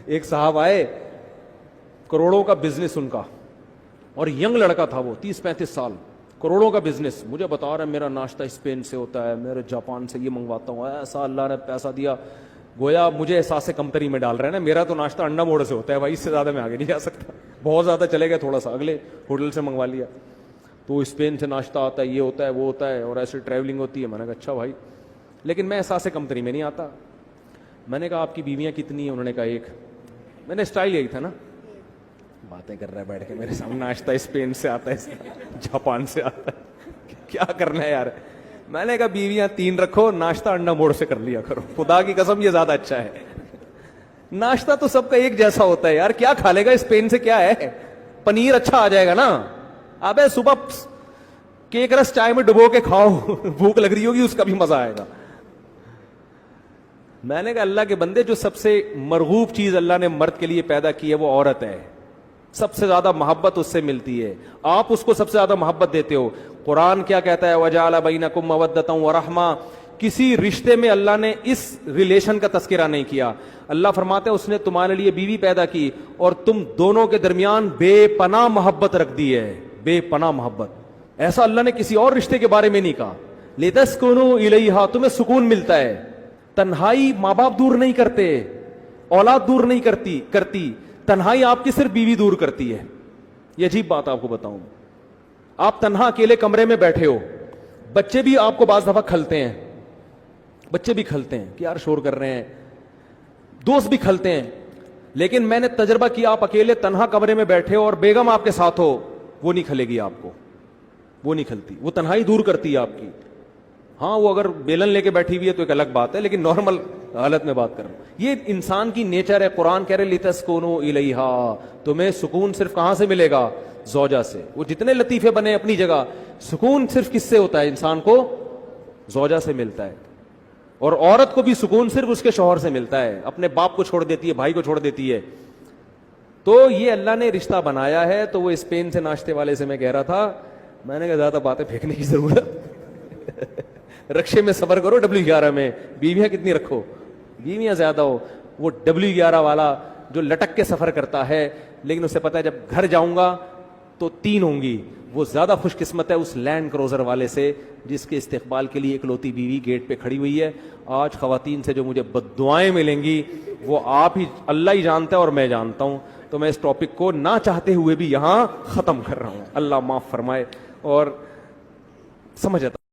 ایک صاحب آئے, کروڑوں کا بزنس ان کا, اور ینگ لڑکا تھا وہ, 30-35 سال, کروڑوں کا بزنس. مجھے بتا رہا ہے میرا ناشتہ اسپین سے ہوتا ہے, میرے جاپان سے یہ منگواتا ہوں, ایسا اللہ نے پیسہ دیا. گویا مجھے احساس کمتری میں ڈال رہے ہیں نا, میرا تو ناشتہ انڈا موڑ سے ہوتا ہے بھائی, اس سے زیادہ میں آگے نہیں جا سکتا. بہت زیادہ چلے گئے, تھوڑا سا اگلے ہوٹل سے منگوا لیا, تو اسپین سے ناشتہ آتا ہے, یہ ہوتا ہے وہ ہوتا ہے, اور ایسے ٹریولنگ ہوتی ہے. میں نے کہا اچھا بھائی, لیکن میں احساس کمتری میں نہیں آتا. میں نے کہا آپ کی بیویاں کتنی ہیں؟ انہوں نے کہا ایک. میں نے اسٹائل یہی تھا نا, باتیں کر رہا ہے بیٹھ کے میرے سامنے, ناشتہ اسپین سے آتا ہے, جاپان سے آتا ہے, کیا کرنا ہے یار. میں نے کہا بیویاں 3 رکھو, ناشتہ انڈا موڑ سے کر لیا کرو, خدا کی قسم یہ زیادہ اچھا ہے. ناشتہ تو سب کا ایک جیسا ہوتا ہے یار, کیا کھا لے گا اسپین سے, کیا ہے, پنیر اچھا آ جائے گا نا. ابے صبح کیک رس چائے میں ڈبو کے کھاؤ, بھوک لگ رہی ہوگی, اس کا بھی مزہ آئے گا. میں نے کہا اللہ کے بندے, جو سب سے مرغوب چیز اللہ نے مرد کے لیے پیدا کی ہے وہ عورت ہے. سب سے زیادہ محبت اس سے ملتی ہے, آپ اس کو سب سے زیادہ محبت دیتے ہو. قرآن کیا کہتا ہے؟ وَجَعَلَ بَيْنَكُمْ مَوَدَّةً وَرَحْمَةً. کسی رشتے میں اللہ نے اس ریلیشن کا تذکرہ نہیں کیا. اللہ فرماتے ہیں اس نے تمہارے لیے بیوی پیدا کی اور تم دونوں کے درمیان بے پناہ محبت رکھ دی ہے, بے پناہ محبت. ایسا اللہ نے کسی اور رشتے کے بارے میں نہیں کہا. لِتَسْكُنُوا إِلَيْهَا, تمہیں سکون ملتا ہے. تنہائی ماں باپ دور نہیں کرتے, اولاد دور نہیں کرتی, تنہائی آپ کی صرف بیوی دور کرتی ہے. یہ عجیب بات آپ کو بتاؤں, آپ تنہا اکیلے کمرے میں بیٹھے ہو, بچے بھی آپ کو بعض دفعہ کھلتے ہیں, بچے بھی کھلتے ہیں کہ یار شور کر رہے ہیں, دوست بھی کھلتے ہیں. لیکن میں نے تجربہ کیا, آپ اکیلے تنہا کمرے میں بیٹھے ہو اور بیگم آپ کے ساتھ ہو, وہ نہیں کھلے گی آپ کو, وہ نہیں کھلتی, وہ تنہائی دور کرتی ہے آپ کی. ہاں وہ اگر بیلن لے کے بیٹھی ہوئی ہے تو ایک الگ بات ہے, لیکن نارمل حالت میں بات کر رہا ہوں. یہ انسان کی نیچر ہے. قرآن کہہ رہے لِتَسْكُنُوا إِلَيْهَا, تمہیں سکون صرف کہاں سے ملے گا؟ زوجہ سے. وہ جتنے لطیفے بنے اپنی جگہ, سکون صرف کس سے ہوتا ہے انسان کو؟ زوجہ سے ملتا ہے. اور عورت کو بھی سکون صرف اس کے شوہر سے ملتا ہے. اپنے باپ کو چھوڑ دیتی ہے, بھائی کو چھوڑ دیتی ہے. تو یہ اللہ نے رشتہ بنایا ہے. تو وہ اسپین سے ناشتے والے سے میں کہہ رہا تھا, میں نے کہا زیادہ باتیں پھینکنے کی ضرورت, رکشے میں سفر کرو W11 میں, بیویاں کتنی رکھو, بیویاں زیادہ ہو. وہ W11 والا جو لٹک کے سفر کرتا ہے, لیکن اسے پتا ہے جب گھر جاؤں گا تو 3 ہوں گی, وہ زیادہ خوش قسمت ہے اس لینڈ کروزر والے سے جس کے استقبال کے لیے اکلوتی بیوی گیٹ پہ کھڑی ہوئی ہے. آج خواتین سے جو مجھے بددعائیں ملیں گی وہ آپ ہی, اللہ ہی جانتا ہے اور میں جانتا ہوں. تو میں اس ٹاپک کو نہ چاہتے ہوئے بھی یہاں ختم کر رہا ہوں. اللہ معاف فرمائے اور سمجھ